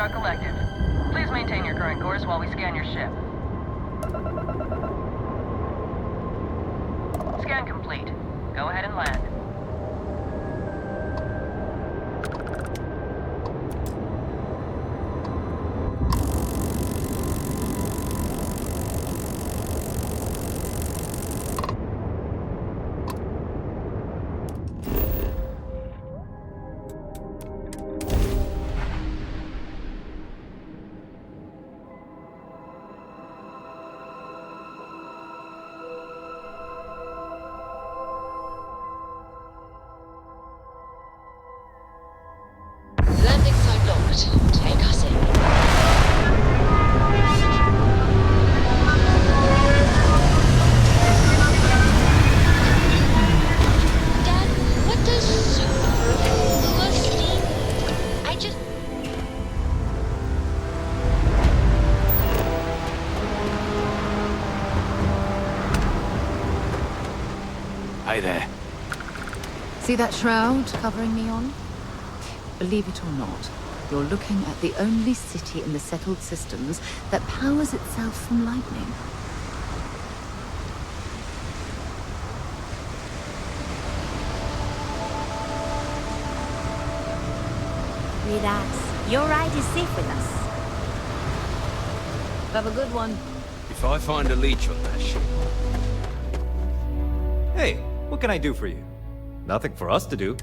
Star Collective. Please maintain your current course while we scan your ship. Scan complete. Go ahead and land. Landing site locked. Take us in. Dad, what does superfluously? I just... Hey there. See that shroud covering me on? Believe it or not, you're looking at the only city in the settled systems that powers itself from lightning. Relax. Your ride is safe with us. Have a good one. If I find a leech on that ship... Hey, what can I do for you? Nothing for us to do.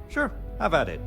Sure, have at it.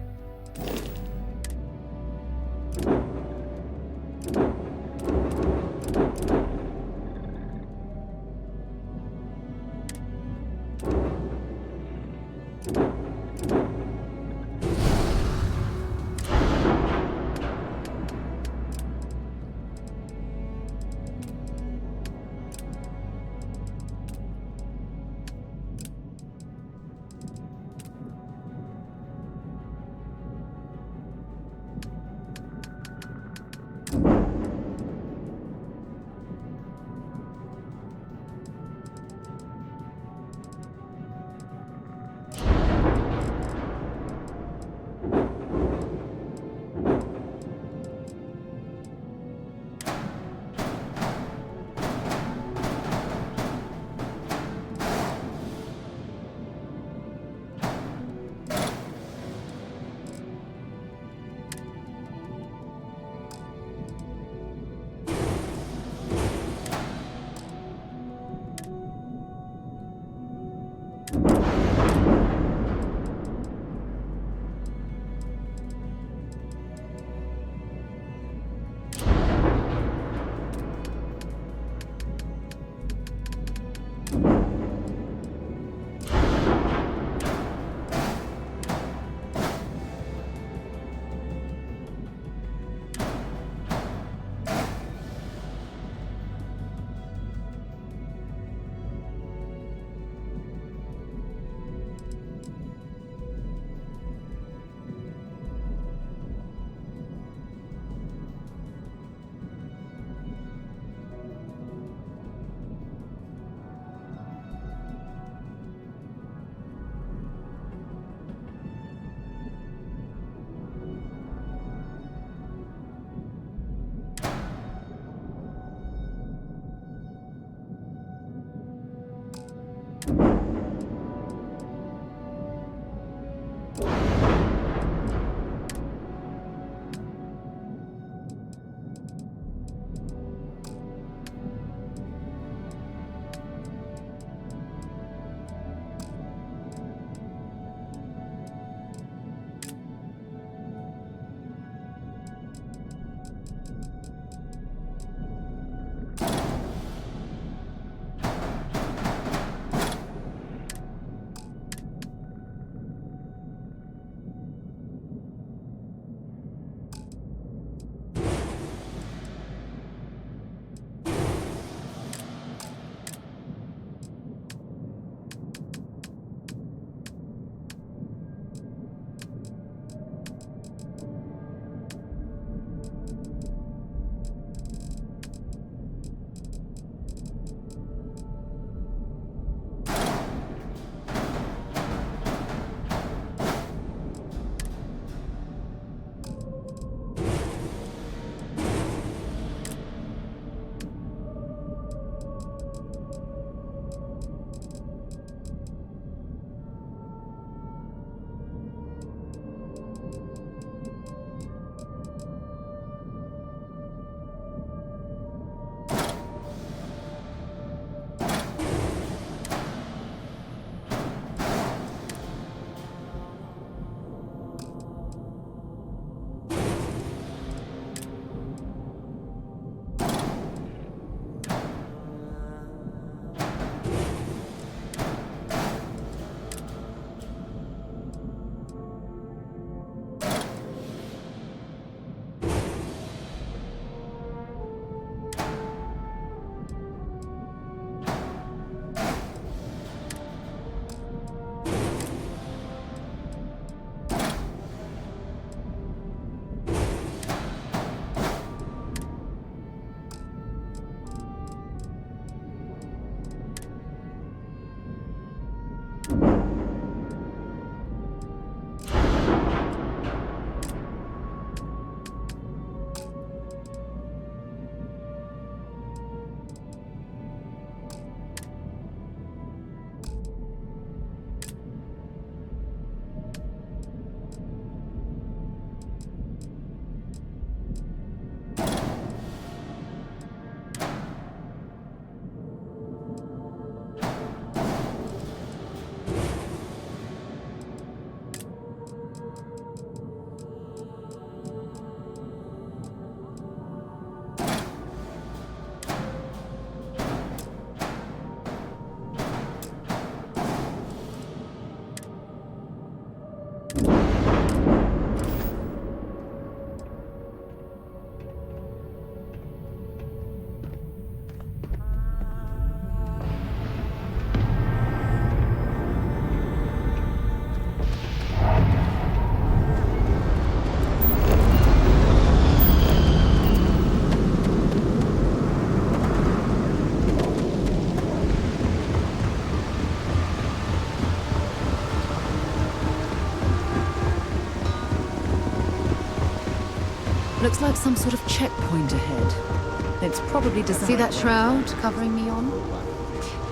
Looks like some sort of checkpoint ahead. It's probably designed... See that shroud covering me on?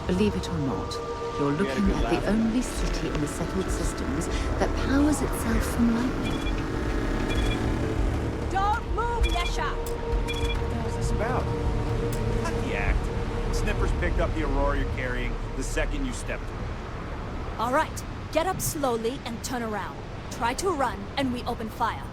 Believe it or not, you're looking at the only city in the settled systems that powers itself from lightning. Don't move, Yesha! What was this about? Cut the act. Snippers picked up the Aurora you're carrying the second you stepped through. All right, get up slowly and turn around. Try to run, and we open fire.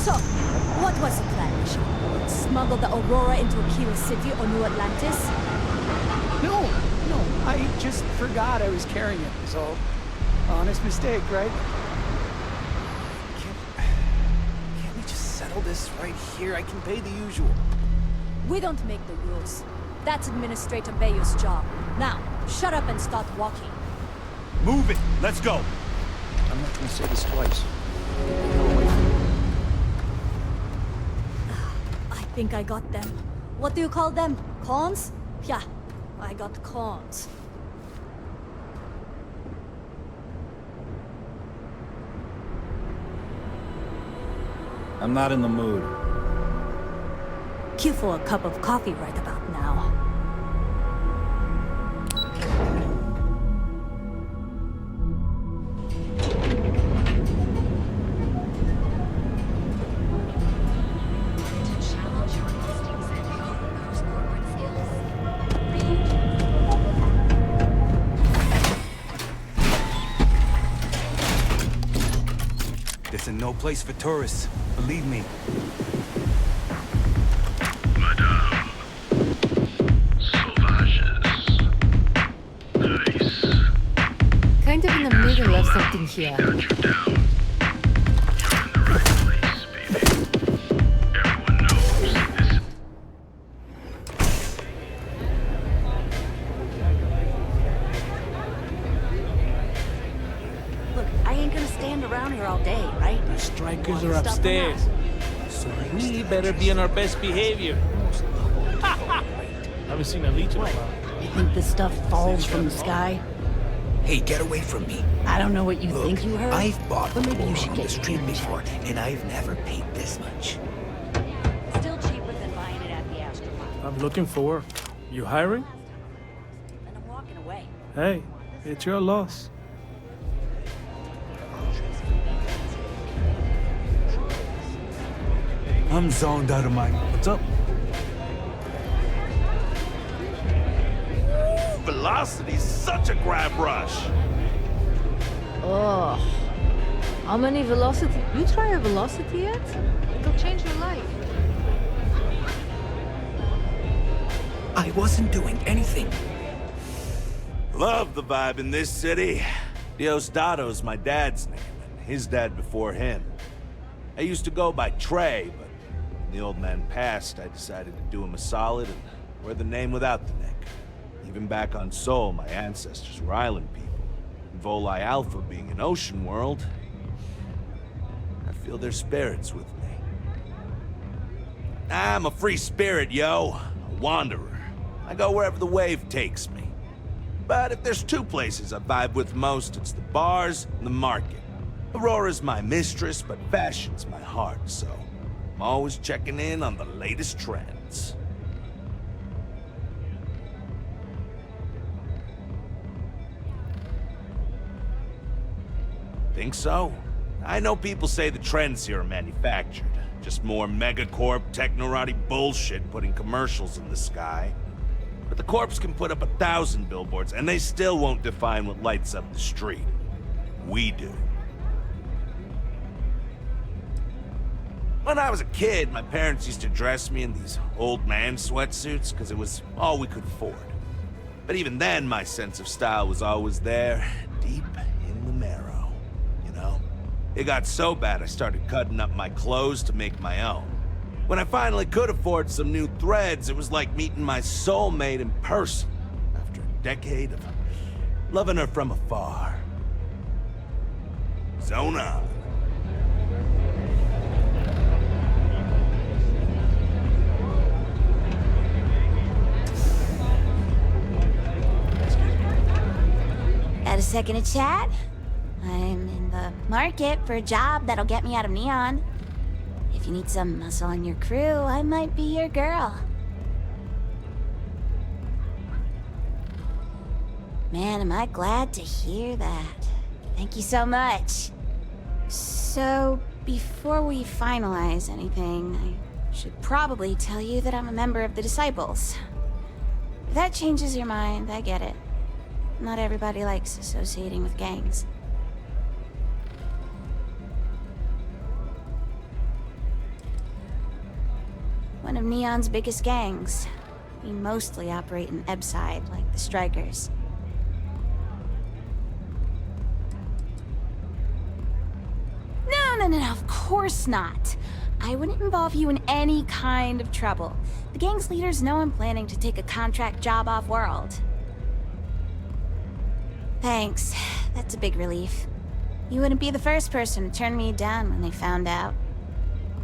So, what was the plan, Yesha? Smuggle the Aurora into Aquila City or New Atlantis? No, I just forgot I was carrying it, so... Honest mistake, right? Can't we just settle this right here? I can pay the usual. We don't make the rules. That's Administrator Bayou's job. Now, shut up and start walking. Move it! Let's go! I'm not gonna say this twice. I think I got them. What do you call them? Corns? Yeah, I got corns. I'm not in the mood. Cue for a cup of coffee right about now. This is no place for tourists. Believe me. Madame. Sauvages. Nice. Kind of in the middle of something here. Got you down. You're in the right place, baby. Everyone knows this. Look, I ain't gonna stand around here all day, right? The strikers are upstairs. So we better be on our best behavior. Haven't seen a leech in a while. You think this stuff falls from the sky? Hey, get away from me. I don't know what you Look, think you heard. I've bought but maybe ore you should on get the street your before, checked. and I've never paid this much. Still cheaper than buying it at the Astronaut. I'm looking for work. You hiring? And I'm walking away. Hey, it's your loss. I'm zoned out of my... What's up? Velocity's such a grab rush. Oh. How many velocity? You try a velocity yet? It'll change your life. I wasn't doing anything. Love the vibe in this city. Diosdado's my dad's name, and his dad before him. I used to go by Trey, but when the old man passed, I decided to do him a solid and wear the name without the neck. Even back on Sol, my ancestors were island people. And Volii Alpha being an ocean world, I feel their spirits with me. I'm a free spirit, yo. A wanderer. I go wherever the wave takes me. But if there's two places I vibe with most, it's the bars and the market. Aurora's my mistress, but fashion's my heart, so I'm always checking in on the latest trends. Think so? I know people say the trends here are manufactured. Just more megacorp, technorati bullshit putting commercials in the sky. But the corps can put up 1,000 billboards, and they still won't define what lights up the street. We do. When I was a kid, my parents used to dress me in these old man sweatsuits because it was all we could afford. But even then, my sense of style was always there, deep in the marrow, you know? It got so bad I started cutting up my clothes to make my own. When I finally could afford some new threads, it was like meeting my soulmate in person after a decade of loving her from afar. Zone on. Got a second to chat? I'm in the market for a job that'll get me out of Neon. If you need some muscle on your crew, I might be your girl. Man, am I glad to hear that. Thank you so much. So, before we finalize anything, I should probably tell you that I'm a member of the Disciples. If that changes your mind, I get it. Not everybody likes associating with gangs. One of Neon's biggest gangs. We mostly operate in Ebside, like the Strikers. No, of course not. I wouldn't involve you in any kind of trouble. The gang's leaders know I'm planning to take a contract job off-world. Thanks. That's a big relief. You wouldn't be the first person to turn me down when they found out.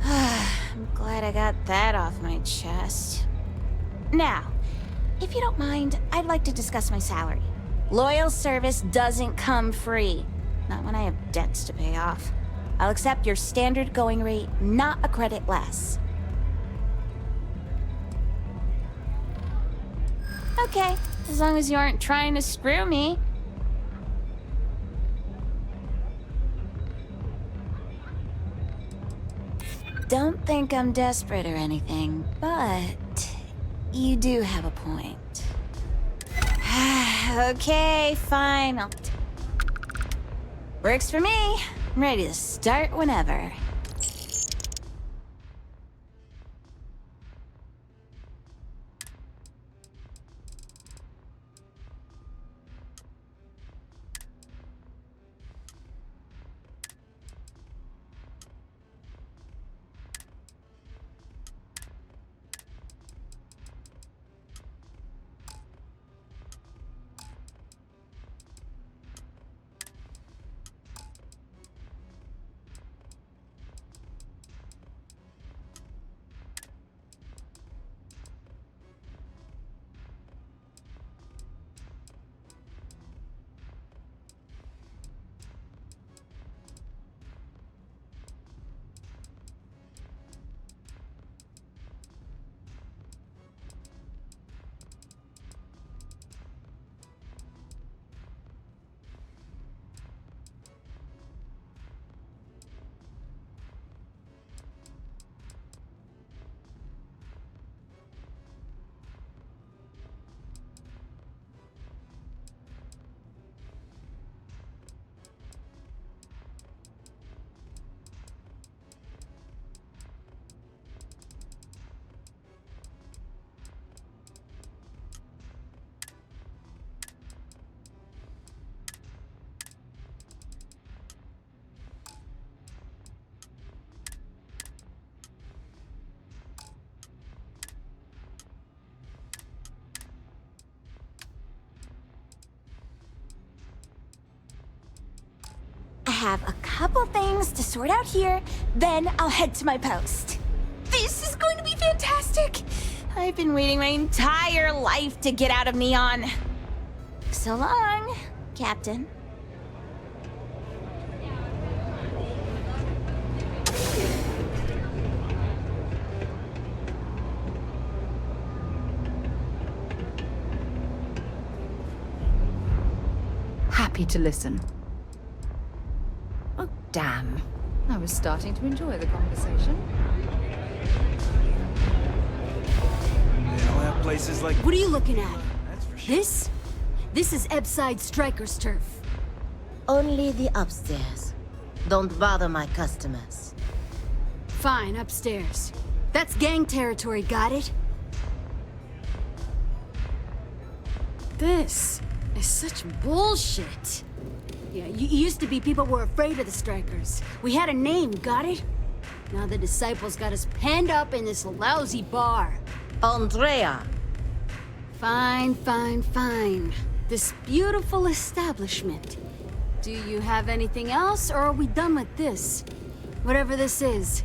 I'm glad I got that off my chest. Now, if you don't mind, I'd like to discuss my salary. Loyal service doesn't come free. Not when I have debts to pay off. I'll accept your standard going rate, not a credit less. Okay, as long as you aren't trying to screw me. Don't think I'm desperate or anything, but you do have a point. Okay, fine. Works for me. I'm ready to start whenever. I have a couple things to sort out here, then I'll head to my post. This is going to be fantastic! I've been waiting my entire life to get out of Neon. So long, Captain. Happy to listen. Oh, damn. I was starting to enjoy the conversation. They don't have places like... What are you looking at? That's for sure. This is Ebside Strikers' turf. Only the upstairs. Don't bother my customers. Fine, upstairs. That's gang territory, got it? This is such bullshit. Yeah, used to be people were afraid of the Strikers. We had a name, got it? Now the Disciples got us penned up in this lousy bar. Andrea! Fine, fine, fine. This beautiful establishment. Do you have anything else, or are we done with this? Whatever this is.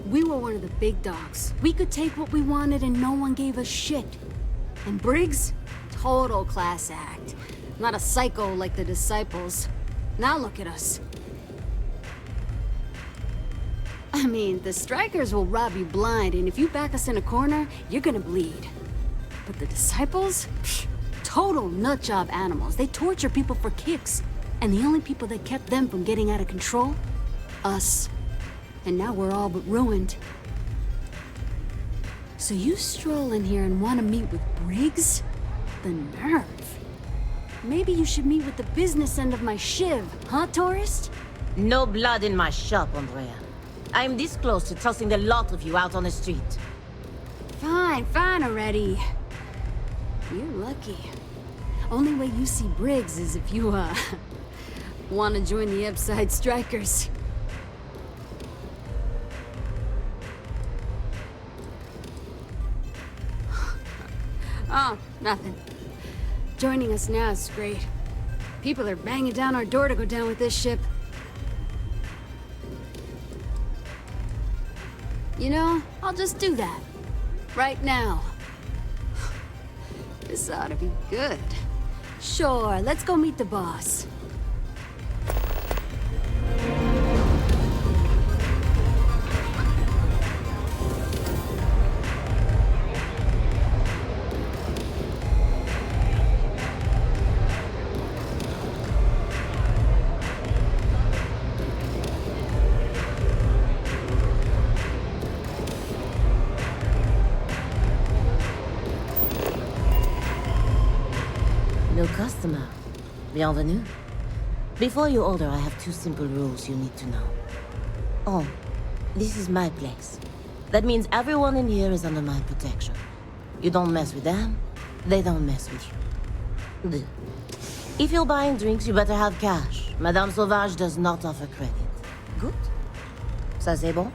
We were one of the big dogs. We could take what we wanted and no one gave us shit. And Briggs? Total class act. Not a psycho like the disciples. Now look at us. I mean, the strikers will rob you blind, and if you back us in a corner, you're gonna bleed. But the disciples? Psh, total nutjob animals. They torture people for kicks. And the only people that kept them from getting out of control? Us. And now we're all but ruined. So you stroll in here and want to meet with Briggs? The nerve. Maybe you should meet with the business end of my shiv, huh, tourist? No blood in my shop, Andrea. I'm this close to tossing the lot of you out on the street. Fine, fine already. You're lucky. Only way you see Briggs is if you, want to join the Upside Strikers. Oh, nothing. Joining us now is great. People are banging down our door to go down with this ship. You know, I'll just do that. Right now. This ought to be good. Sure, let's go meet the boss. New customer. Bienvenue. Before you order, I have 2 simple rules you need to know. Oh, this is my place. That means everyone in here is under my protection. You don't mess with them, they don't mess with you. Deal. If you're buying drinks, you better have cash. Madame Sauvage does not offer credit. Good? Ça c'est bon?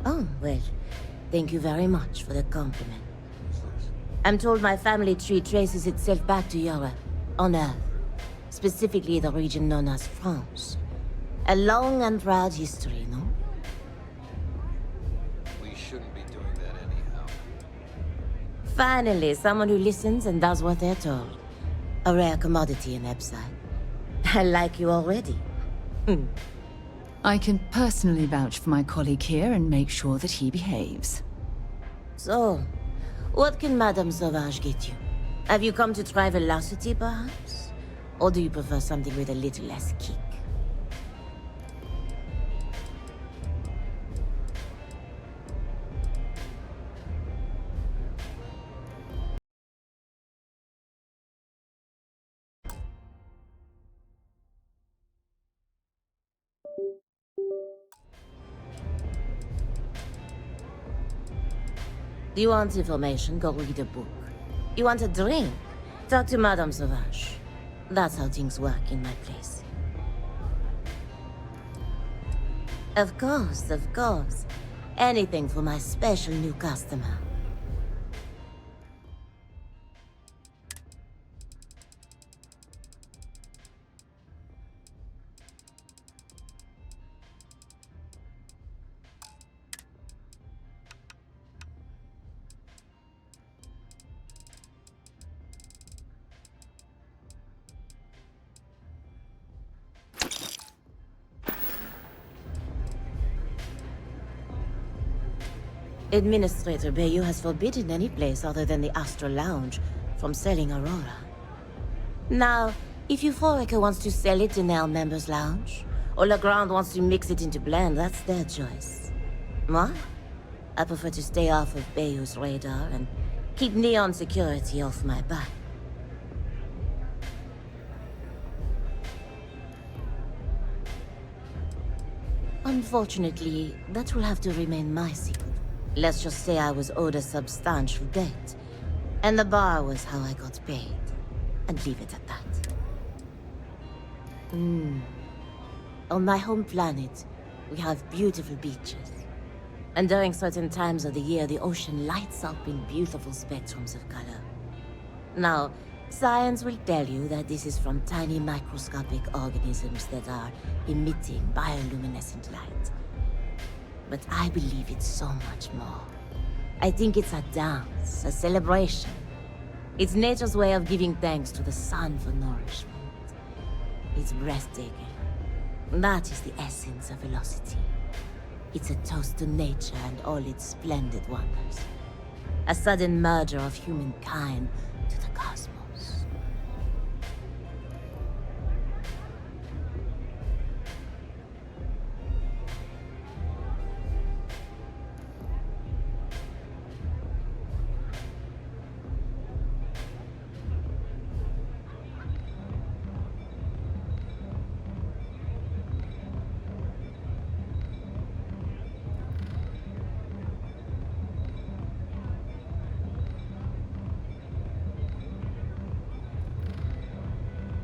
Oh, well, thank you very much for the compliment. I'm told my family tree traces itself back to Europe, on Earth. Specifically the region known as France. A long and proud history, no? We shouldn't be doing that anyhow. Finally, someone who listens and does what they're told. A rare commodity in Epside. I like you already. I can personally vouch for my colleague here and make sure that he behaves. So, what can Madame Sauvage get you? Have you come to try velocity, perhaps? Or do you prefer something with a little less kick? Do you want information? Go read a book. You want a drink? Talk to Madame Sauvage. That's how things work in my place. Of course, of course. Anything for my special new customer. Administrator Bayou has forbidden any place other than the Astral Lounge from selling Aurora. Now, if Euphorica wants to sell it in our members' lounge, or Legrand wants to mix it into blend, that's their choice. Moi? I prefer to stay off of Bayou's radar and keep Neon security off my back. Unfortunately, that will have to remain my secret. Let's just say I was owed a substantial debt, and the bar was how I got paid. And leave it at that. On my home planet, we have beautiful beaches. And during certain times of the year, the ocean lights up in beautiful spectrums of color. Now, science will tell you that this is from tiny microscopic organisms that are emitting bioluminescent light. but I believe it's so much more. I think it's a dance, a celebration. It's nature's way of giving thanks to the sun for nourishment. It's breathtaking. That is the essence of velocity. It's a toast to nature and all its splendid wonders. A sudden merger of humankind to the cosmos.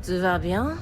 Tout va bien?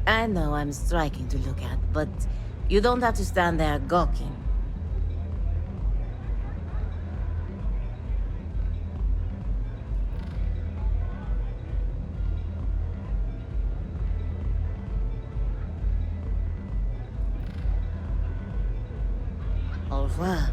I know I'm striking to look at, but you don't have to stand there gawking. Au revoir.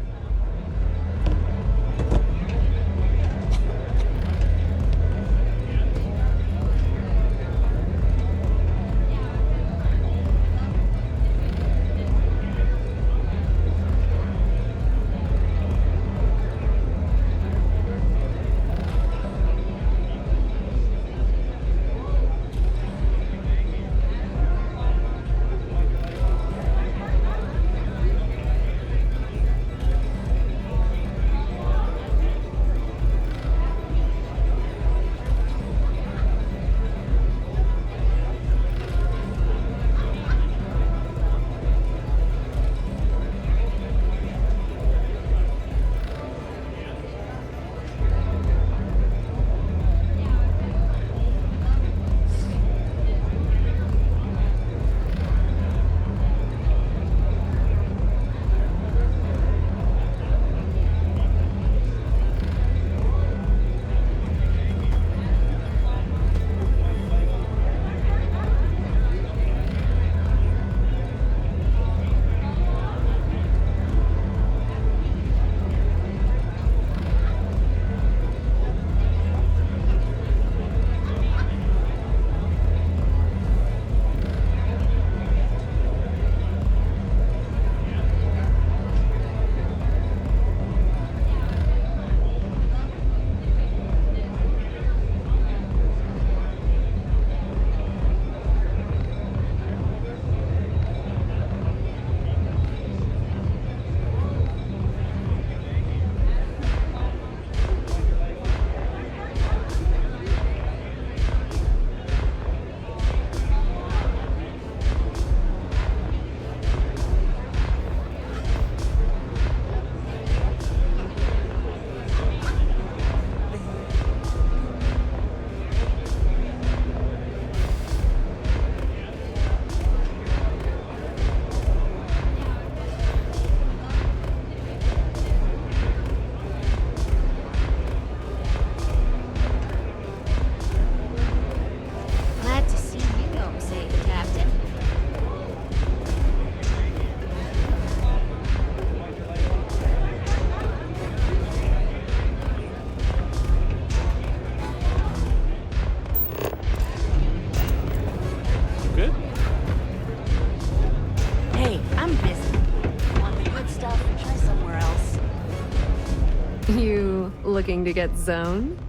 You looking to get zoned?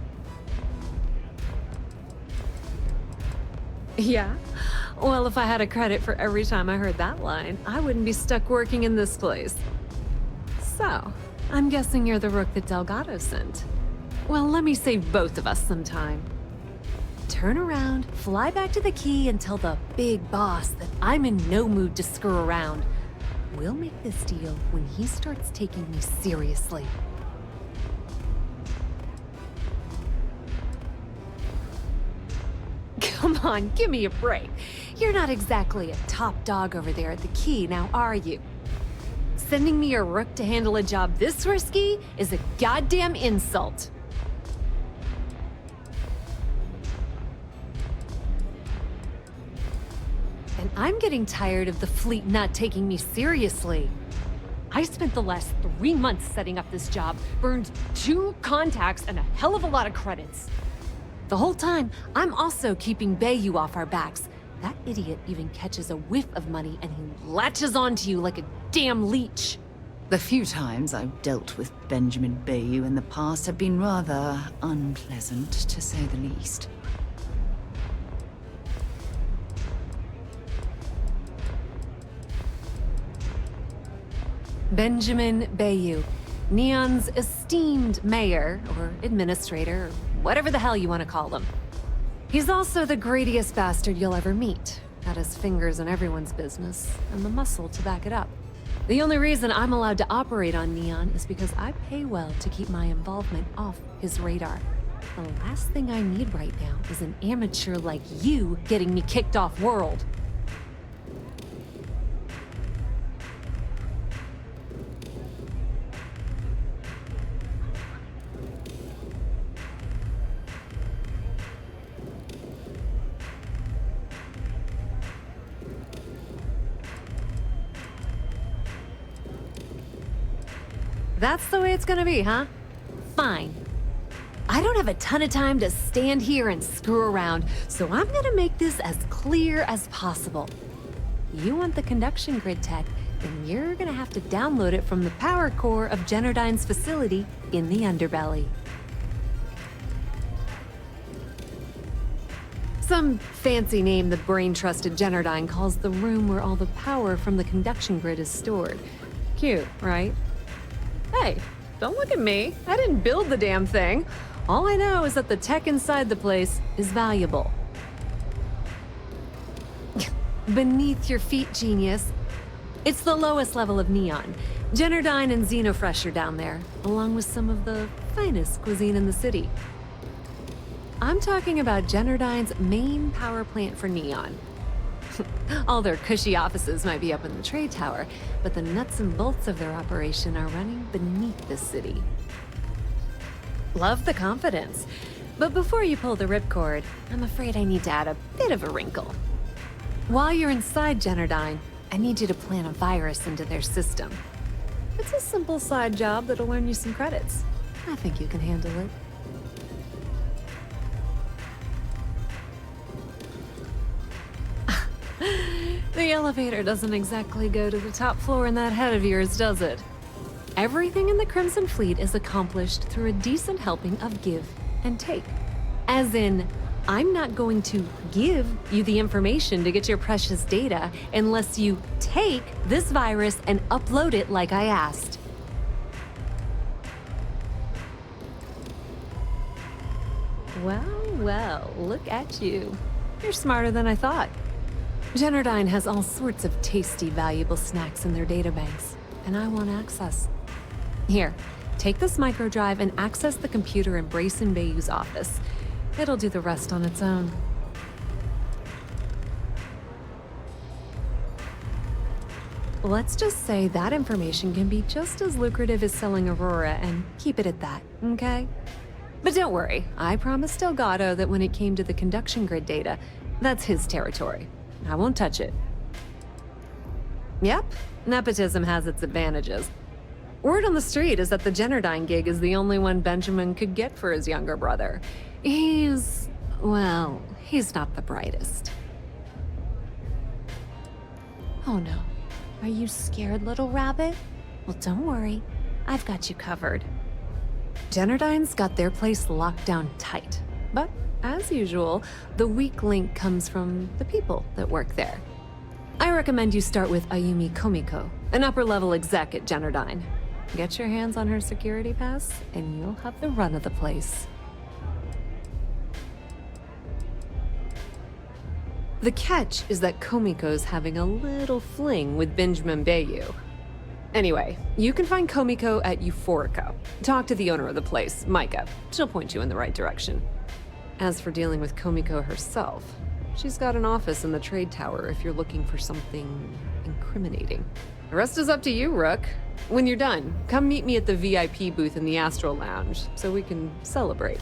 Yeah? Well, if I had a credit for every time I heard that line, I wouldn't be stuck working in this place. So, I'm guessing you're the rook that Delgado sent. Well, let me save both of us some time. Turn around, fly back to the key, and tell the big boss that I'm in no mood to screw around. We'll make this deal when he starts taking me seriously. Come on, give me a break. You're not exactly a top dog over there at the key, now are you? Sending me a rook to handle a job this risky is a goddamn insult. And I'm getting tired of the fleet not taking me seriously. I spent the last 3 months setting up this job, burned 2 contacts and a hell of a lot of credits. The whole time, I'm also keeping Bayou off our backs. That idiot even catches a whiff of money and he latches onto you like a damn leech. The few times I've dealt with Benjamin Bayou in the past have been rather unpleasant, to say the least. Benjamin Bayou, Neon's esteemed mayor, or administrator, or whatever the hell you want to call him. He's also the greediest bastard you'll ever meet. Got his fingers in everyone's business, and the muscle to back it up. The only reason I'm allowed to operate on Neon is because I pay well to keep my involvement off his radar. The last thing I need right now is an amateur like you getting me kicked off world. That's the way it's gonna be, huh? Fine. I don't have a ton of time to stand here and screw around, so I'm gonna make this as clear as possible. You want the conduction grid tech, then you're gonna have to download it from the power core of Generdyne's facility in the underbelly. Some fancy name the brain-trusted Generdyne calls the room where all the power from the conduction grid is stored. Cute, right? Hey, don't look at me. I didn't build the damn thing. All I know is that the tech inside the place is valuable. Beneath your feet, genius. It's the lowest level of Neon. Generdyne and Xenofresh are down there, along with some of the finest cuisine in the city. I'm talking about Generdyne's main power plant for Neon. All their cushy offices might be up in the trade tower, but the nuts and bolts of their operation are running beneath the city. Love the confidence. But before you pull the ripcord, I'm afraid I need to add a bit of a wrinkle. While you're inside Generdyne, I need you to plant a virus into their system. It's a simple side job that'll earn you some credits. I think you can handle it. The elevator doesn't exactly go to the top floor in that head of yours, does it? Everything in the Crimson Fleet is accomplished through a decent helping of give and take. As in, I'm not going to give you the information to get your precious data unless you take this virus and upload it like I asked. Well, look at you. You're smarter than I thought. Generdyne has all sorts of tasty, valuable snacks in their databanks, and I want access. Here, take this microdrive and access the computer in Brayson Bayou's office. It'll do the rest on its own. Let's just say that information can be just as lucrative as selling Aurora, and keep it at that, okay? But don't worry, I promised Delgado that when it came to the conduction grid data, that's his territory. I won't touch it. Yep, nepotism has its advantages. Word on the street is that the Generdyne gig is the only one Benjamin could get for his younger brother. He's not the brightest. Oh no, are you scared, little rabbit? Well, don't worry, I've got you covered. Generdyne's got their place locked down tight, but as usual, the weak link comes from the people that work there. I recommend you start with Ayumi Komiko, an upper-level exec at Generdyne. Get your hands on her security pass, and you'll have the run of the place. The catch is that Komiko's having a little fling with Benjamin Bayou. Anyway, you can find Komiko at Euphorica. Talk to the owner of the place, Micah. She'll point you in the right direction. As for dealing with Komiko herself, she's got an office in the trade tower if you're looking for something incriminating. The rest is up to you, Rook. When you're done, come meet me at the VIP booth in the Astral Lounge so we can celebrate.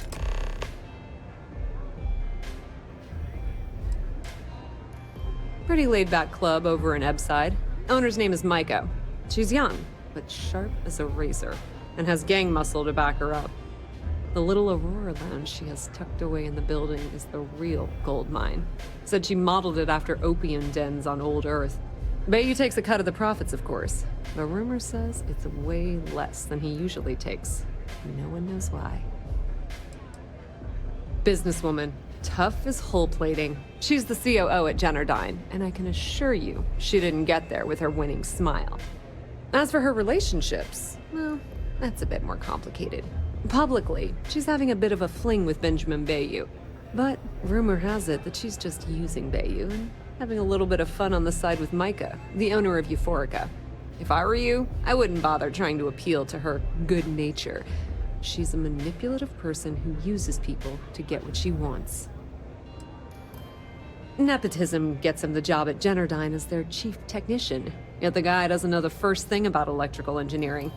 Pretty laid-back club over in Ebbside. Owner's name is Micah. She's young, but sharp as a razor, and has gang muscle to back her up. The little Aurora Lounge she has tucked away in the building is the real gold mine. Said she modeled it after opium dens on old Earth. Bayou takes a cut of the profits, of course. The rumor says it's way less than he usually takes. No one knows why. Businesswoman. Tough as hull plating. She's the COO at Jennerdyne, and I can assure you she didn't get there with her winning smile. As for her relationships, well, that's a bit more complicated. Publicly, she's having a bit of a fling with Benjamin Bayou. But rumor has it that she's just using Bayou and having a little bit of fun on the side with Micah, the owner of Euphorica. If I were you, I wouldn't bother trying to appeal to her good nature. She's a manipulative person who uses people to get what she wants. Nepotism gets him the job at Jennerdyne as their chief technician, yet the guy doesn't know the first thing about electrical engineering.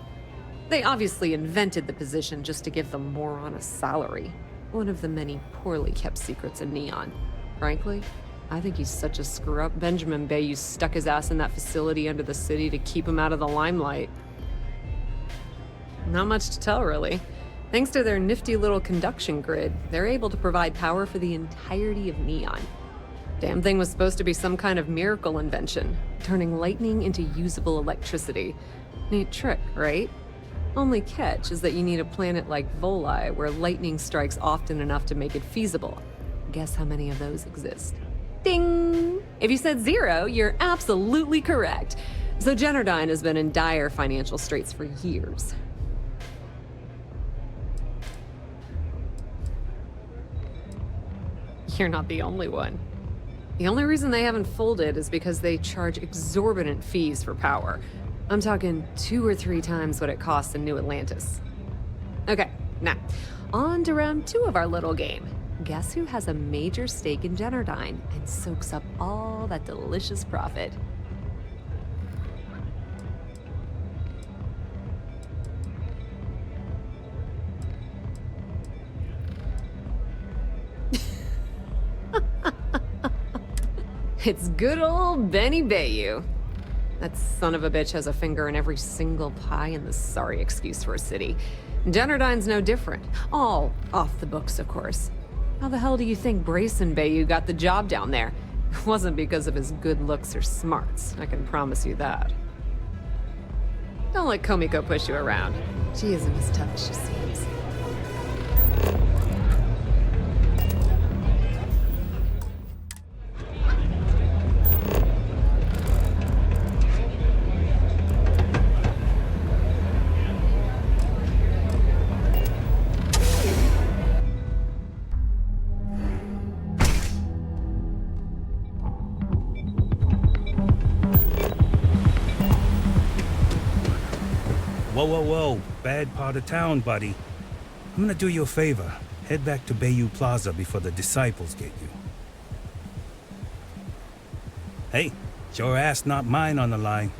They obviously invented the position just to give them more on a salary. One of the many poorly kept secrets in Neon. Frankly, I think he's such a screw-up Benjamin Bayou stuck his ass in that facility under the city to keep him out of the limelight. Not much to tell, really. Thanks to their nifty little conduction grid, they're able to provide power for the entirety of Neon. Damn thing was supposed to be some kind of miracle invention, turning lightning into usable electricity. Neat trick, right? Only catch is that you need a planet like Voli where lightning strikes often enough to make it feasible. Guess how many of those exist? Ding! If you said 0, you're absolutely correct. So Jennerdyne has been in dire financial straits for years. You're not the only one. The only reason they haven't folded is because they charge exorbitant fees for power. I'm talking 2 or 3 times what it costs in New Atlantis. Okay, now, on to round 2 of our little game. Guess who has a major stake in Jennerdyne and soaks up all that delicious profit? It's good old Benny Bayou. That son of a bitch has a finger in every single pie in this sorry excuse for a city. Jennerdyne's no different. All off the books, of course. How the hell do you think Brayson Bayou got the job down there? It wasn't because of his good looks or smarts, I can promise you that. Don't let Komiko push you around. She isn't as tough as she seems. Whoa, whoa, whoa. Bad part of town, buddy. I'm gonna do you a favor. Head back to Bayou Plaza before the disciples get you. Hey, it's your ass, not mine on the line.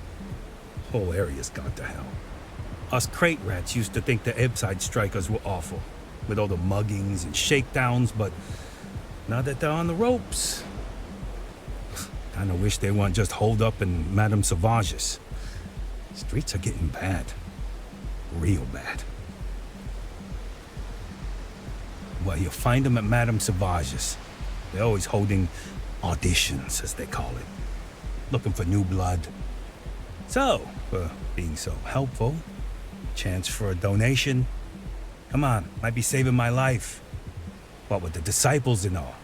Whole area's gone to hell. Us crate rats used to think the Ebbside strikers were awful, with all the muggings and shakedowns, but now that they're on the ropes, kinda wish they weren't just holed up in Madame Sauvage's. Streets are getting bad. Real bad. Well, you'll find them at Madame Sauvage's. They're always holding auditions, as they call it. Looking for new blood. So, for being so helpful, chance for a donation. Come on, might be saving my life. What with the disciples and all.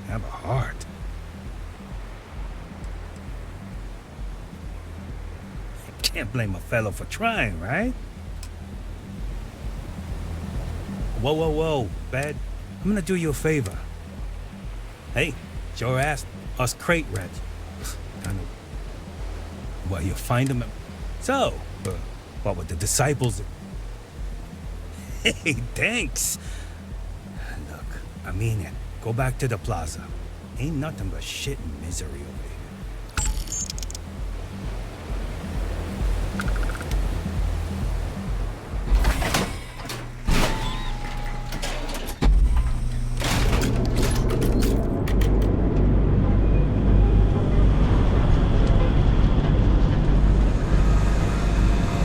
Have a heart. Can't blame a fellow for trying, right? Whoa, whoa, whoa, Bad. I'm gonna do you a favor. Hey, sure asked us crate rats. I know. Well, you find them. So, what with the disciples? Hey, thanks. Look, I mean it. Go back to the plaza. Ain't nothing but shit and misery over here.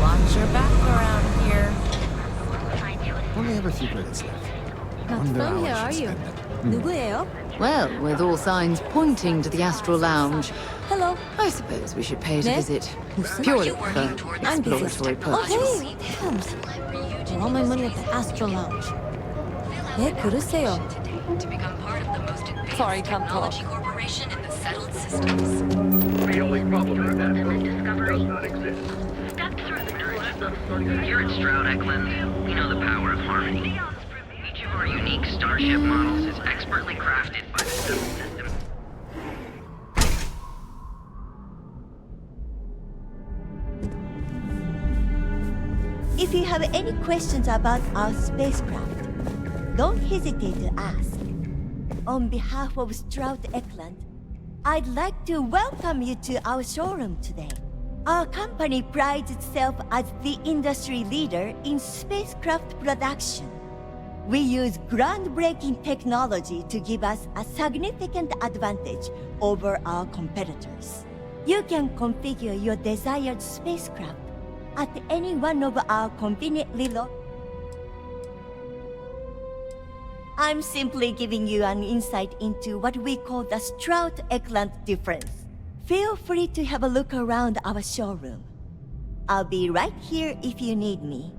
Watch your back around here. Only have a few credits left. Not Wonder from how here, I are should you? spend them. 누구예요? Well, with all signs pointing to the Astral Lounge, Hello. I suppose we should pay it a 네? visit. 무슨? Purely for I'm busy. exploratory Oh, purposes. hey, Holmes. All my money at the Astro Lounge. 네, 그러세요. Sorry, can't talk. Corporation in the settled systems. The only problem with that Discovery. does not exist. Step through the door. Here at Stroud Eklund, we know the power of harmony. Each of our unique starship models is expertly crafted by the settled system. If you have any questions about our spacecraft, don't hesitate to ask. On behalf of Stroud Eklund, I'd like to welcome you to our showroom today. Our company prides itself as the industry leader in spacecraft production. We use groundbreaking technology to give us a significant advantage over our competitors. You can configure your desired spacecraft at any one of our conveniently I'm simply giving you an insight into what we call the Stroud Eklund difference. Feel free to have a look around our showroom. I'll be right here if you need me.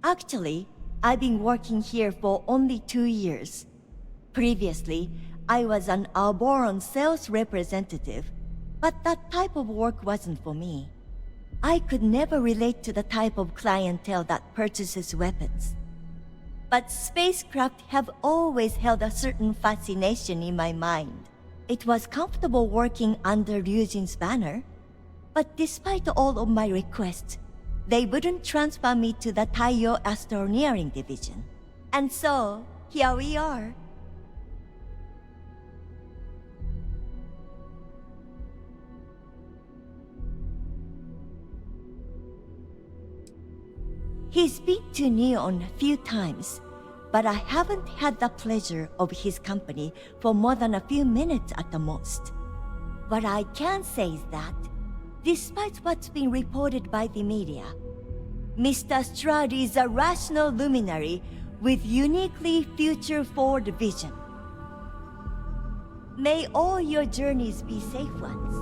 Actually, I've been working here for only 2 years. Previously, I was an Arboron sales representative, but that type of work wasn't for me. I could never relate to the type of clientele that purchases weapons. But spacecraft have always held a certain fascination in my mind. It was comfortable working under Ryujin's banner, but despite all of my requests, they wouldn't transfer me to the Taiyo Astroneering Division. And so, here we are. He's been to Neon a few times, but I haven't had the pleasure of his company for more than a few minutes at the most. What I can say is that, despite what's been reported by the media, Mr. Stroud is a rational luminary with uniquely future-forward vision. May all your journeys be safe ones.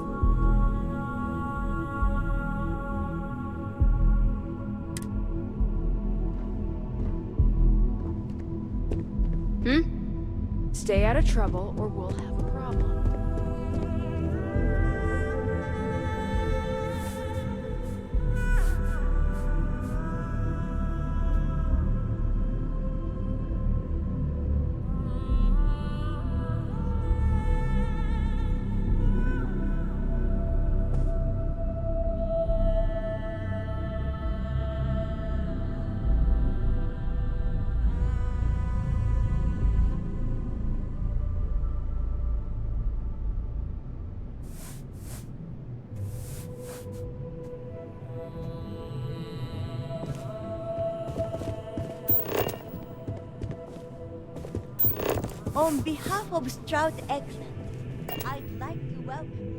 Stay out of trouble or we'll have a problem. On behalf of Stroud Eklund, I'd like to welcome you.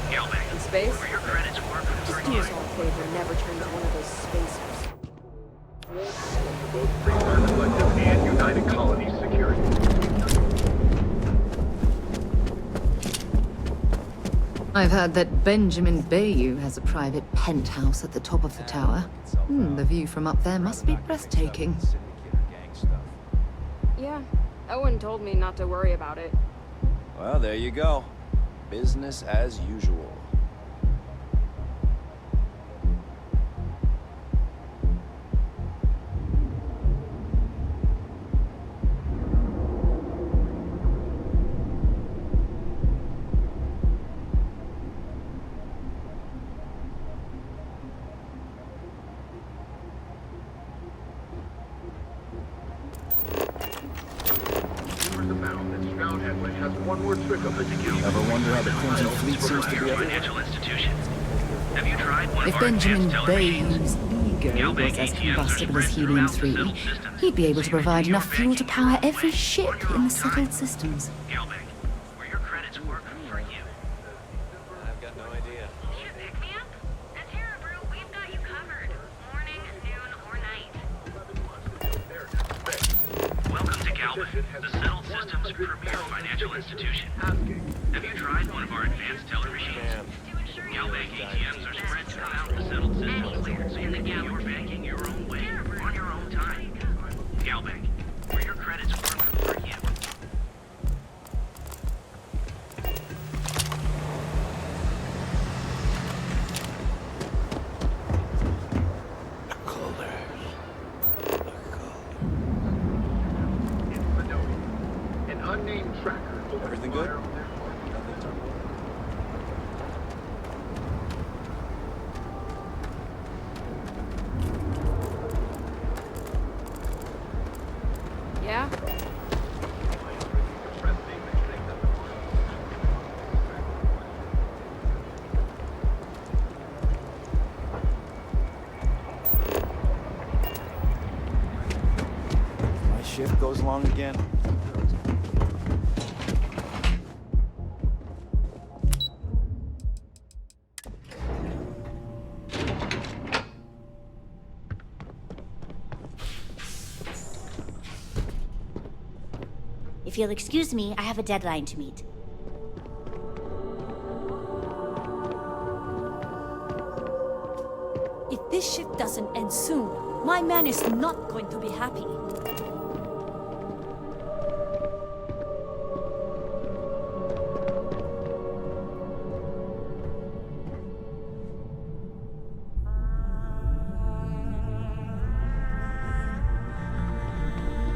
In space? Where your credits work for Just do you. us all a favor and never turn into one of those spacers. Both Freeman Collective and United Colonies Security. I've heard that Benjamin Bayou has a private penthouse at the top of the tower. The view from up there must be breathtaking. Yeah, Owen told me not to worry about it. Well, there you go. Business as usual. Rumors abound that Stroud Eklund has one more trick up his sleeve. Ever wonder how the Crimson Fleet seems to be everywhere? Financial institutions. Have you tried one If of our Benjamin advanced teller machines? Bayou's ego was as combustible as helium-3, he'd be able to provide enough fuel to power every ship in the settled systems. Galbank, where your credits work for you. I've got no idea. Need a pick-me-up? At Terra Brew, we've got you covered. Morning, noon, or night. Welcome to Galbank, the settled system's premier financial institution. Have you tried one of our advanced teller machines? Galbank ATMs are spread throughout the settled system, so you can get your banking your own way, on your own time. Galbank, where your credits work for you. An unnamed tracker. Everything good? Yeah? My shift goes long again. If you'll excuse me, I have a deadline to meet. If this ship doesn't end soon, my man is not going to be happy.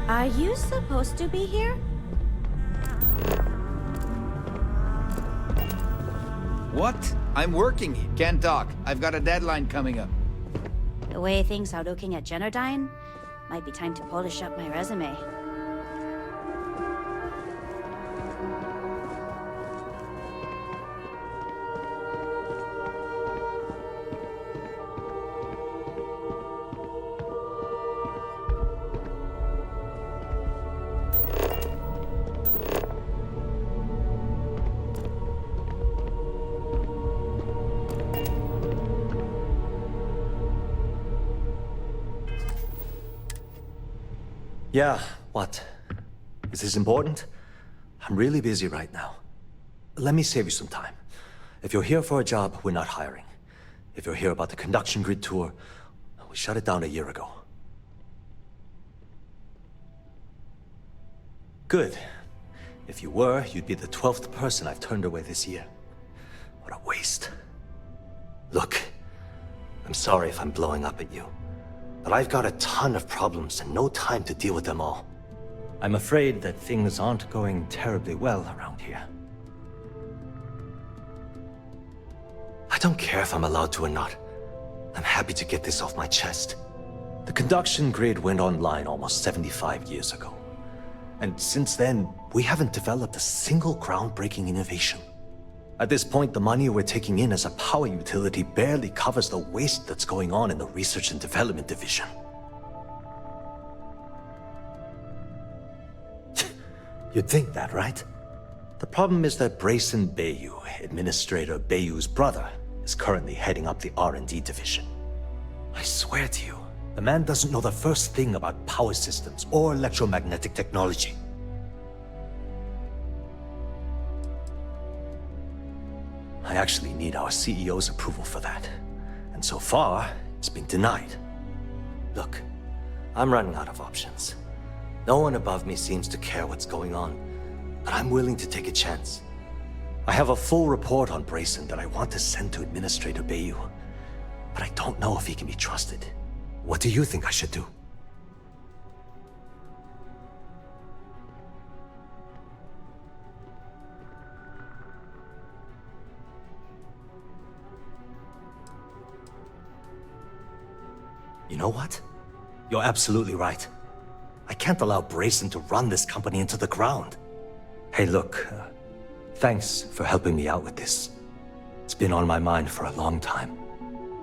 Are you supposed to be here? What? I'm working. Can't talk. I've got a deadline coming up. The way things are looking at Generdyne, might be time to polish up my resume. Yeah, what? Is this important? I'm really busy right now. Let me save you some time. If you're here for a job, we're not hiring. If you're here about the conduction grid tour, we shut it down a year ago. Good. If you were, you'd be the 12th person I've turned away this year. What a waste. Look, I'm sorry if I'm blowing up at you. But I've got a ton of problems and no time to deal with them all. I'm afraid that things aren't going terribly well around here. I don't care if I'm allowed to or not. I'm happy to get this off my chest. The conduction grid went online almost 75 years ago. And since then, we haven't developed a single groundbreaking innovation. At this point, the money we're taking in as a power utility barely covers the waste that's going on in the research and development division. You'd think that, right? The problem is that Brayson Bayou, Administrator Bayou's brother, is currently heading up the R&D division. I swear to you, the man doesn't know the first thing about power systems or electromagnetic technology. I actually need our CEO's approval for that. And so far, it's been denied. Look, I'm running out of options. No one above me seems to care what's going on, but I'm willing to take a chance. I have a full report on Brayson that I want to send to Administrator Bayou, but I don't know if he can be trusted. What do you think I should do? You know what? You're absolutely right. I can't allow Brayson to run this company into the ground. Hey, look, thanks for helping me out with this. It's been on my mind for a long time.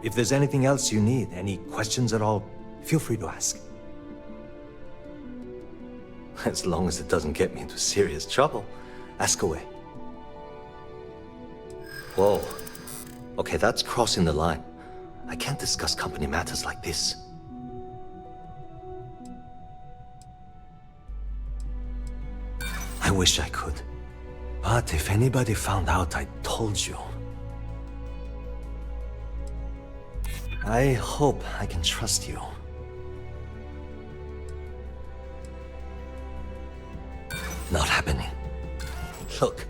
If there's anything else you need, any questions at all, feel free to ask. As long as it doesn't get me into serious trouble, ask away. Whoa. Okay, that's crossing the line. I can't discuss company matters like this. I wish I could. But if anybody found out I told you... I hope I can trust you. Not happening. Look.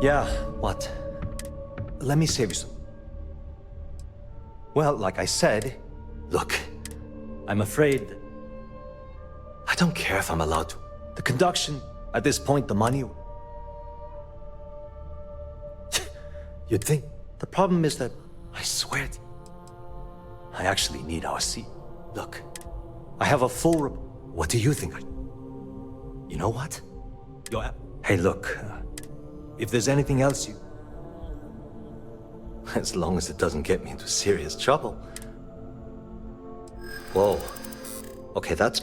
Yeah, what? Let me save you some. Well, like I said, look, I'm afraid... I don't care if I'm allowed to. The conduction, at this point, the money... You'd think. The problem is that, I swear to... I actually need our seat. Look, I have a full... What do you think I... You know what? Hey, look, if there's anything else you... As long as it doesn't get me into serious trouble. Whoa. Okay, that's...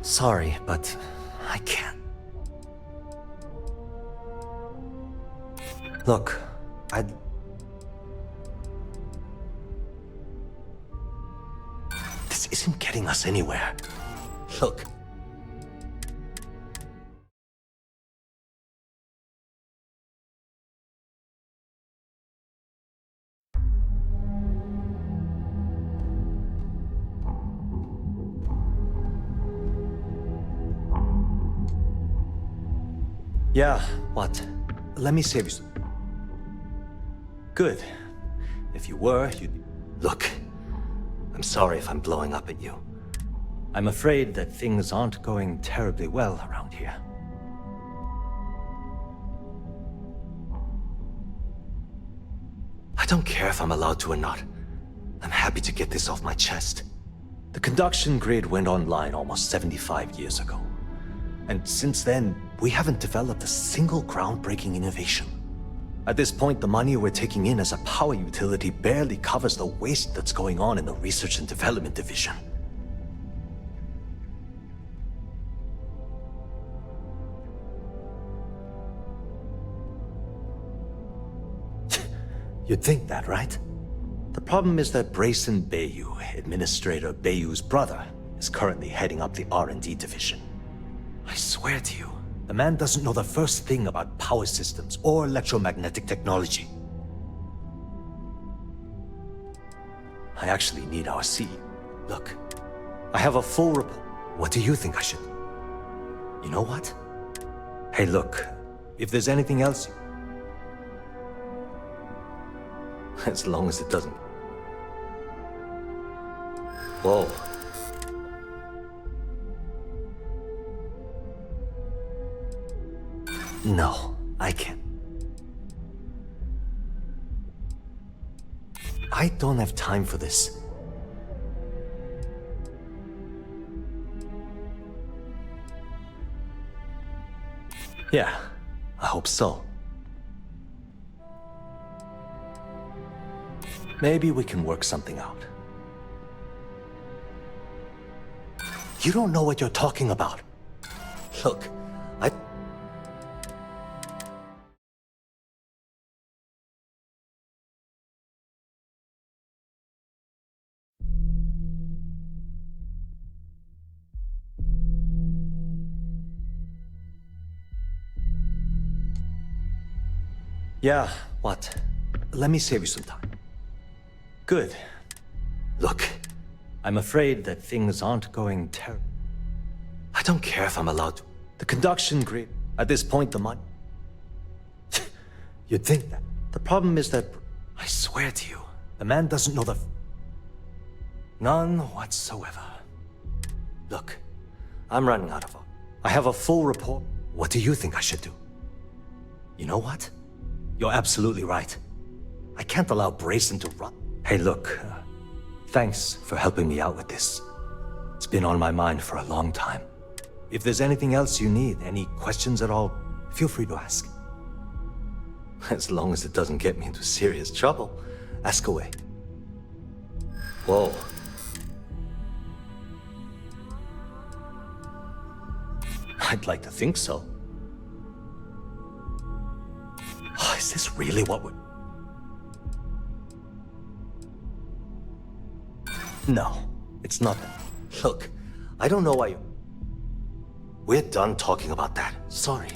Sorry, but I can't. Look, This isn't getting us anywhere. Look. Yeah, what? Let me save you some. Good. If you were, you'd... Look, I'm sorry if I'm blowing up at you. I'm afraid that things aren't going terribly well around here. I don't care if I'm allowed to or not. I'm happy to get this off my chest. The conduction grid went online almost 75 years ago. And since then, we haven't developed a single groundbreaking innovation. At this point, the money we're taking in as a power utility barely covers the waste that's going on in the research and development division. You'd think that, right? The problem is that Brayson Bayou, Administrator Bayou's brother, is currently heading up the R&D division. I swear to you, the man doesn't know the first thing about power systems or electromagnetic technology. I actually need our CEO. Look, I have a full report. What do you think I should... You know what? Hey, look, if there's anything else... As long as it doesn't. Whoa. No, I can't. I don't have time for this. Yeah, I hope so. Maybe we can work something out. You don't know what you're talking about. Look, Yeah, what? Let me save you some time. Good. Look, I'm afraid that things aren't going terribly. I don't care if I'm allowed to. The conduction grid, at this point, the money. You'd think that. The problem is that, I swear to you, the man doesn't know the... None whatsoever. Look, I'm running out of... I have a full report. What do you think I should do? You know what? You're absolutely right. I can't allow Brayson to run. Hey, look, thanks for helping me out with this. It's been on my mind for a long time. If there's anything else you need, any questions at all, feel free to ask. As long as it doesn't get me into serious trouble, ask away. Whoa. I'd like to think so. Is this really what we... No, it's not that. Look, I don't know why you... We're done talking about that. Sorry.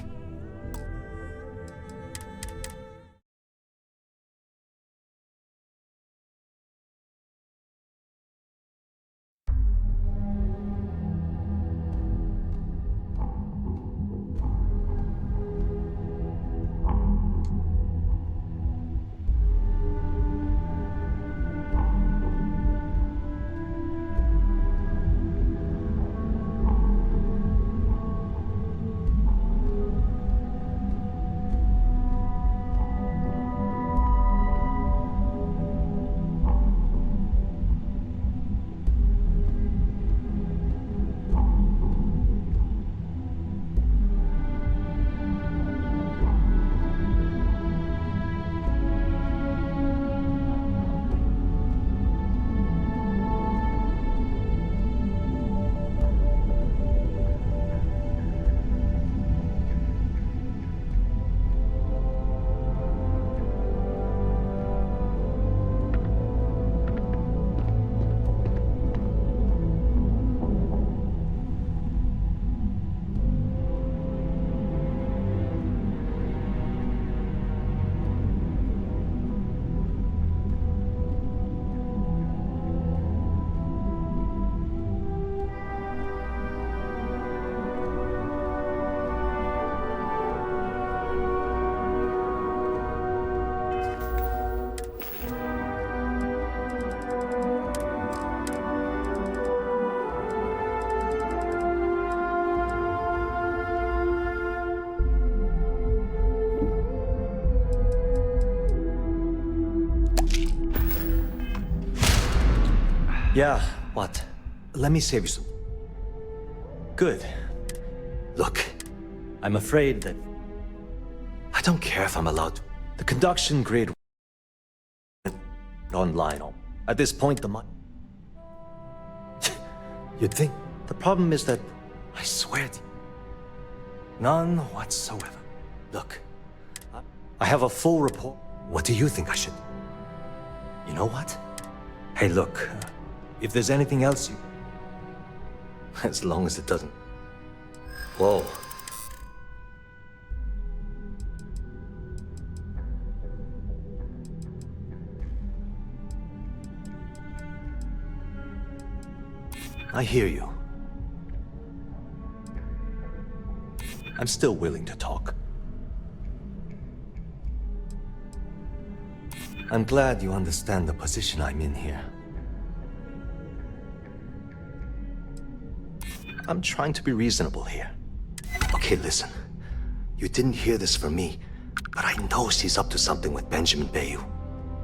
Yeah, what? Let me save you some... Good. Look, I'm afraid that... I don't care if I'm allowed to. The conduction grid... online. At this point, the money... You'd think. The problem is that... I swear to you. None whatsoever. Look, I have a full report. What do you think I should do? You know what? Hey, look, if there's anything else you... As long as it doesn't... Whoa. I hear you. I'm still willing to talk. I'm glad you understand the position I'm in here. I'm trying to be reasonable here. Okay, listen. You didn't hear this from me, but I know she's up to something with Benjamin Bayou.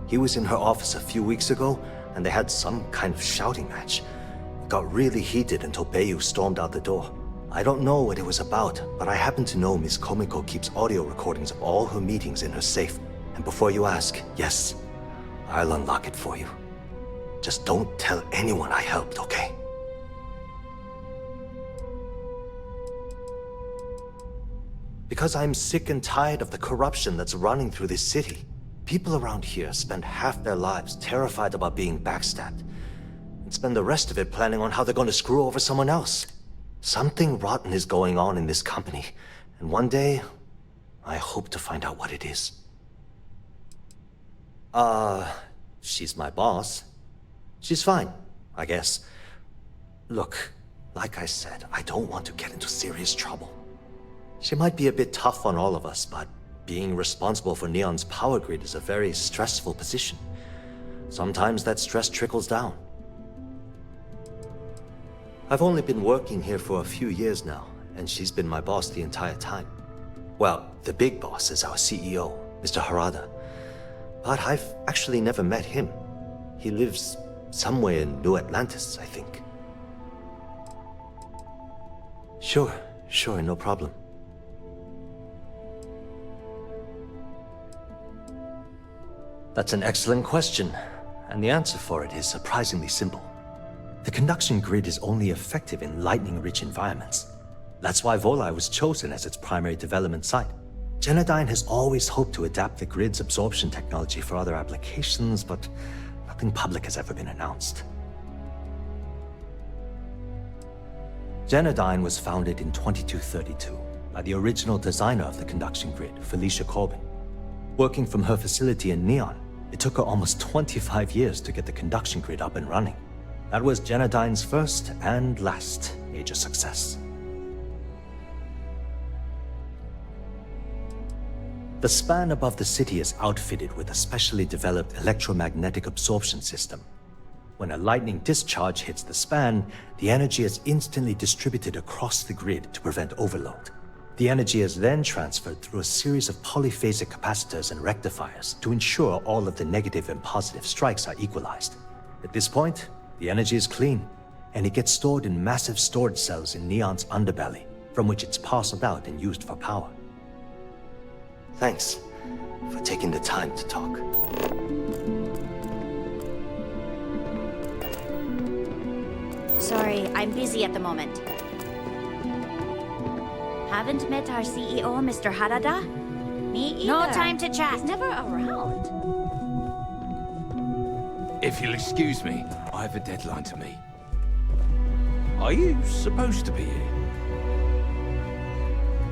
He was in her office a few weeks ago, and they had some kind of shouting match. It got really heated until Bayou stormed out the door. I don't know what it was about, but I happen to know Miss Komiko keeps audio recordings of all her meetings in her safe. And before you ask, yes, I'll unlock it for you. Just don't tell anyone I helped, okay? Because I'm sick and tired of the corruption that's running through this city. People around here spend half their lives terrified about being backstabbed, and spend the rest of it planning on how they're going to screw over someone else. Something rotten is going on in this company, and one day, I hope to find out what it is. She's my boss. She's fine, I guess. Look, like I said, I don't want to get into serious trouble. She might be a bit tough on all of us, but being responsible for Neon's power grid is a very stressful position. Sometimes that stress trickles down. I've only been working here for a few years now, and she's been my boss the entire time. Well, the big boss is our CEO, Mr. Harada. But I've actually never met him. He lives somewhere in New Atlantis, I think. Sure, no problem. That's an excellent question, and the answer for it is surprisingly simple. The conduction grid is only effective in lightning-rich environments. That's why Volai was chosen as its primary development site. Genodyne has always hoped to adapt the grid's absorption technology for other applications, but nothing public has ever been announced. Genodyne was founded in 2232 by the original designer of the conduction grid, Felicia Corbin. Working from her facility in Neon, it took her almost 25 years to get the conduction grid up and running. That was Genodyne's first and last major success. The span above the city is outfitted with a specially developed electromagnetic absorption system. When a lightning discharge hits the span, the energy is instantly distributed across the grid to prevent overload. The energy is then transferred through a series of polyphasic capacitors and rectifiers to ensure all of the negative and positive strikes are equalized. At this point, the energy is clean, and it gets stored in massive storage cells in Neon's underbelly, from which it's parceled out and used for power. Thanks for taking the time to talk. Sorry, I'm busy at the moment. Haven't met our CEO, Mr. Harada? Me either. No time to chat. He's never around. If you'll excuse me, I have a deadline to meet. Are you supposed to be here?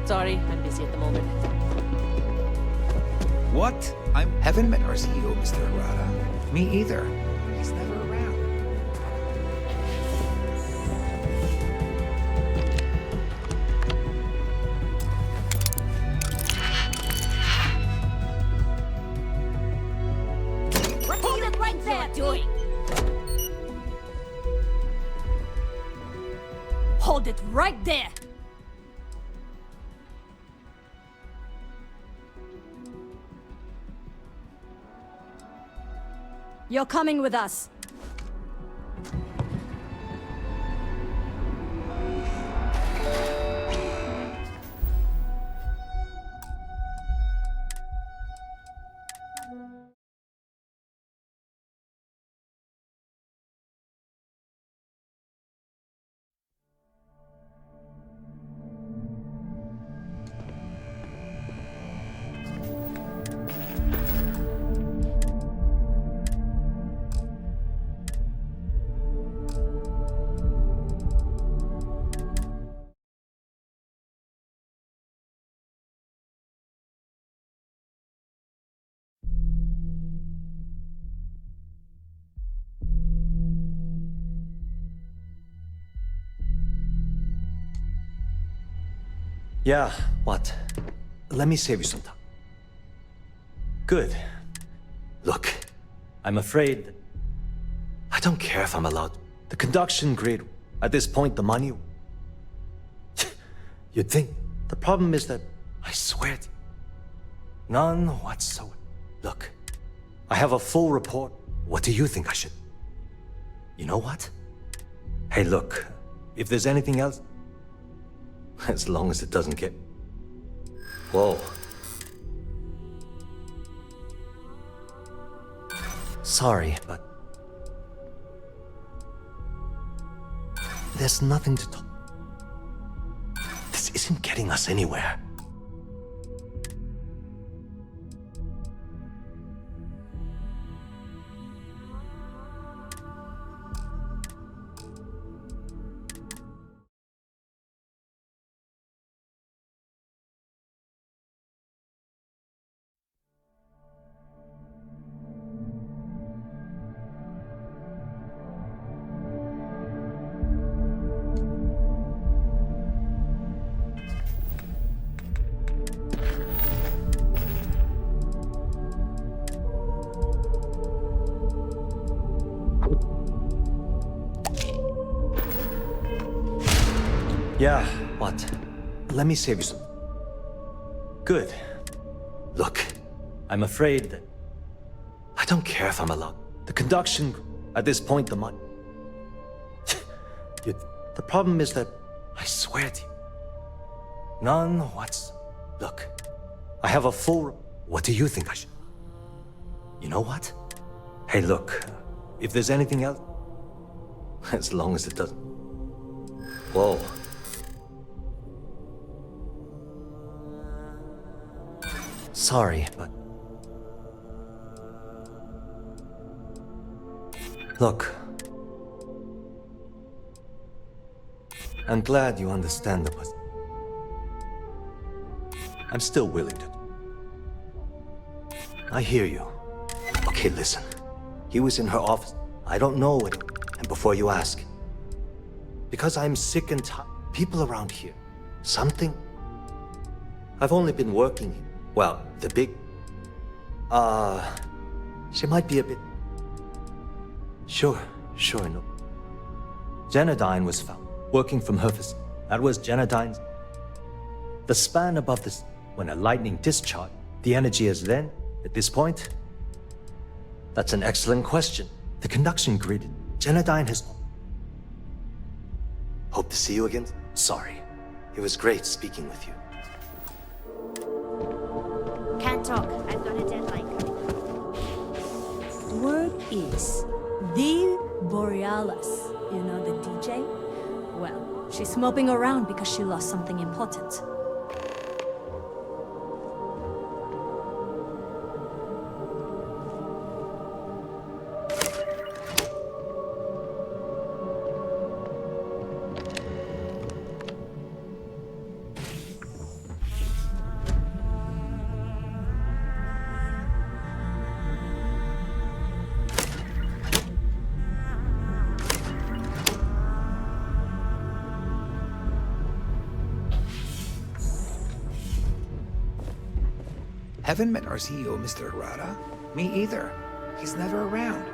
Sorry, I'm busy at the moment. What? I haven't met our CEO, Mr. Harada. Me either. He's never around. Hold it right there, doing. Hold it right there. You're coming with us. Yeah, what? Let me save you some time. Good. Look, I'm afraid... I don't care if I'm allowed. The conduction grid... At this point, the money... You'd think... The problem is that... I swear to... None whatsoever. Look, I have a full report. What do you think I should... You know what? Hey, look, if there's anything else... As long as it doesn't get... Whoa. Sorry, but... There's nothing to talk... This isn't getting us anywhere. Yeah, what? Let me save you some... Good. Look, I'm afraid that... I don't care if I'm allowed. The conduction... At this point, the money... The problem is that... I swear to you... None what's... Look, I have a full... What do you think I should... You know what? Hey, look, if there's anything else... As long as it doesn't... Whoa. Sorry, but... Look. I'm glad you understand the position. I'm still willing to... I hear you. Okay, listen. He was in her office. I don't know what... And before you ask... Because I'm sick and tired... People around here... Something... I've only been working here. Well, the big... She might be a bit... Sure, no. Genodyne was found, working from her facility. That was Genodyne's... The span above this... When a lightning discharged, the energy is then, at this point... That's an excellent question. The conduction grid, Genodyne has... Hope to see you again. Sorry. It was great speaking with you. Can't talk. I've got a deadline. Word is, the Borealis, you know the DJ? Well, she's moping around because she lost something important. Haven't met our CEO, Mr. Arata. Me either. He's never around.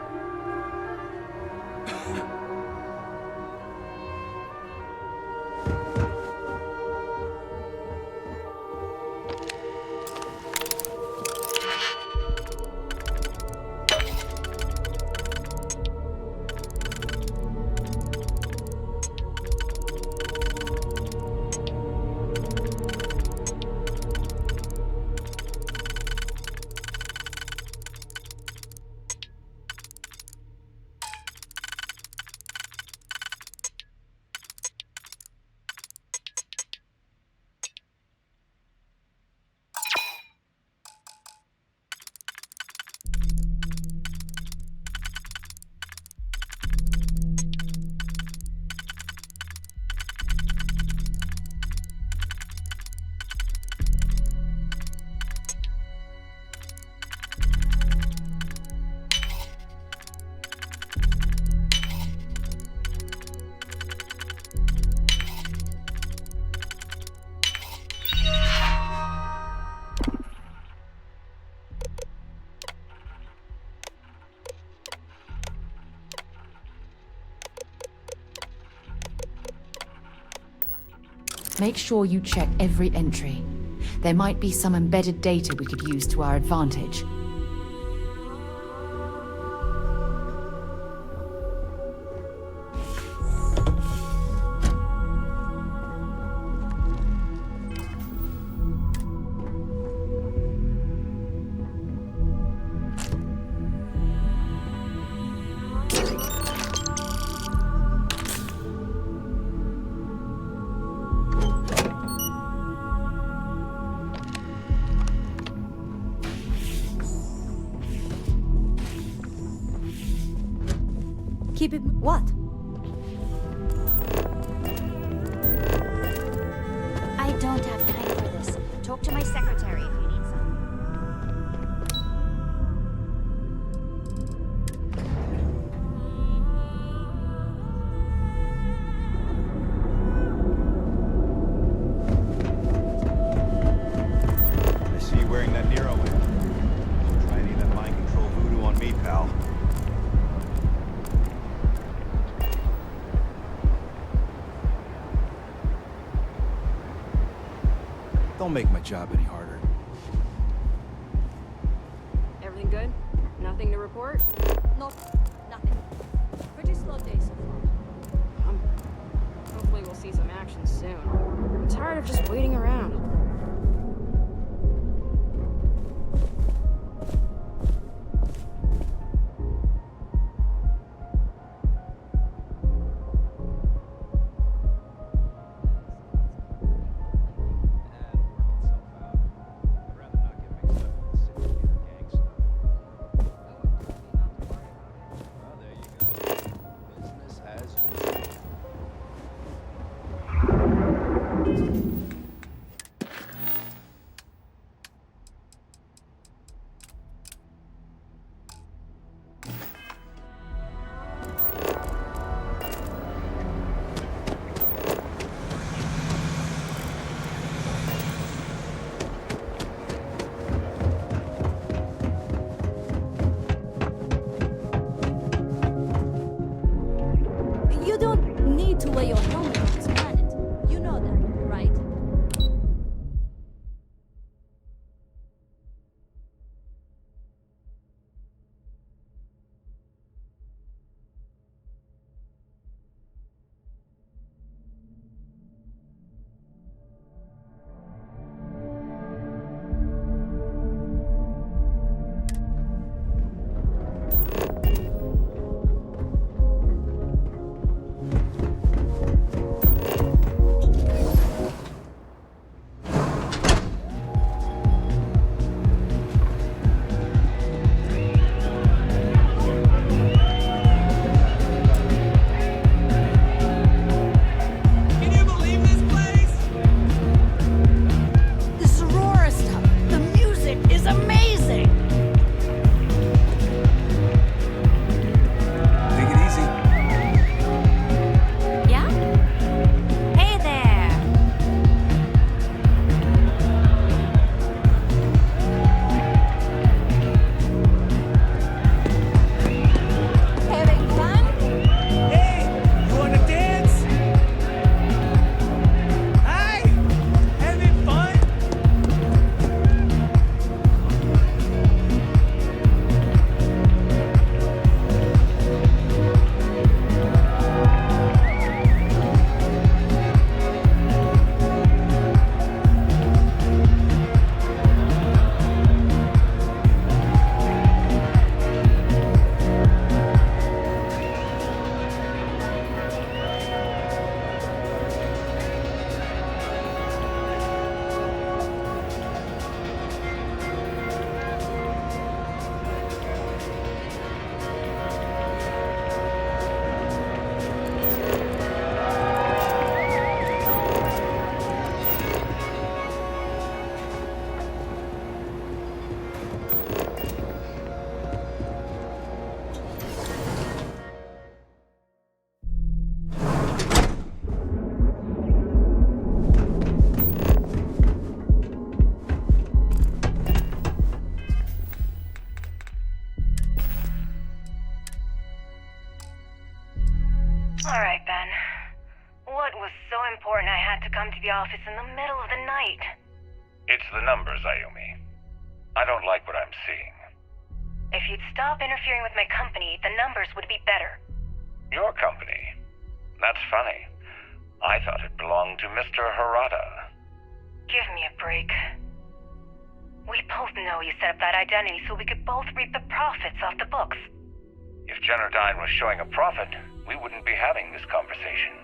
Make sure you check every entry. There might be some embedded data we could use to our advantage. Keep it. What? I don't have time for this. Talk to my secretary if you need some. I see you wearing that Nero wing. Don't try any of that mind control voodoo on me, pal. Don't make my job any harder. Everything good? Nothing to report? Nope. Nothing. Pretty slow day so far. Hopefully we'll see some action soon. I'm tired of just waiting around. You don't need to wear your helmet on this planet. You know that, right? What was so important I had to come to the office in the middle of the night? It's the numbers, Ayumi. I don't like what I'm seeing. If you'd stop interfering with my company, the numbers would be better. Your company? That's funny. I thought it belonged to Mr. Harada. Give me a break. We both know you set up that identity so we could both reap the profits off the books. If Generdyne was showing a profit, we wouldn't be having this conversation.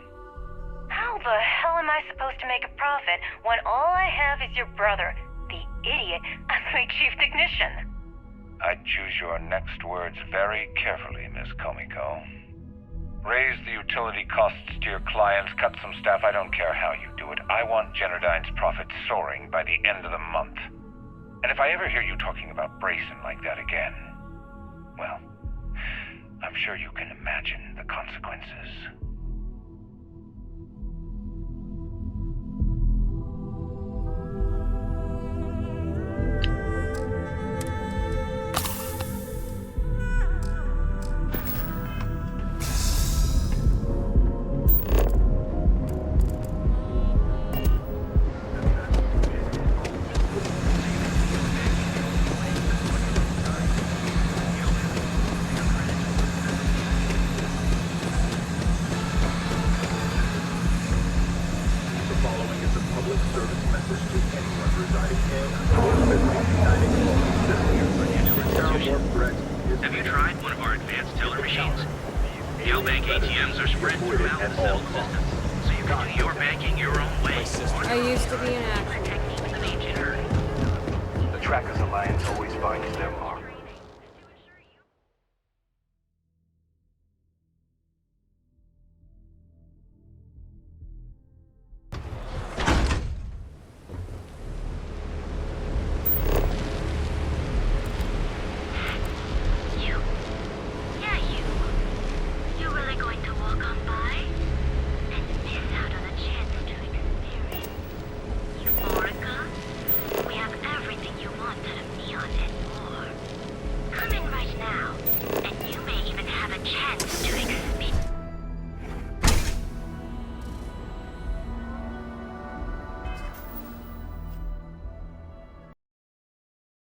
How the hell am I supposed to make a profit when all I have is your brother, the idiot, as my chief technician? I'd choose your next words very carefully, Miss Komiko. Raise the utility costs to your clients, cut some staff, I don't care how you do it. I want Generdyne's profits soaring by the end of the month. And if I ever hear you talking about Brayson like that again, well, I'm sure you can imagine the consequences. Have you tried one of our advanced teller machines? Yale Bank ATMs are spread throughout the settled system, so you can do your banking your own way. I used to be an actor. Techniques of ancient Earth. The Trackers Alliance always finds their mark.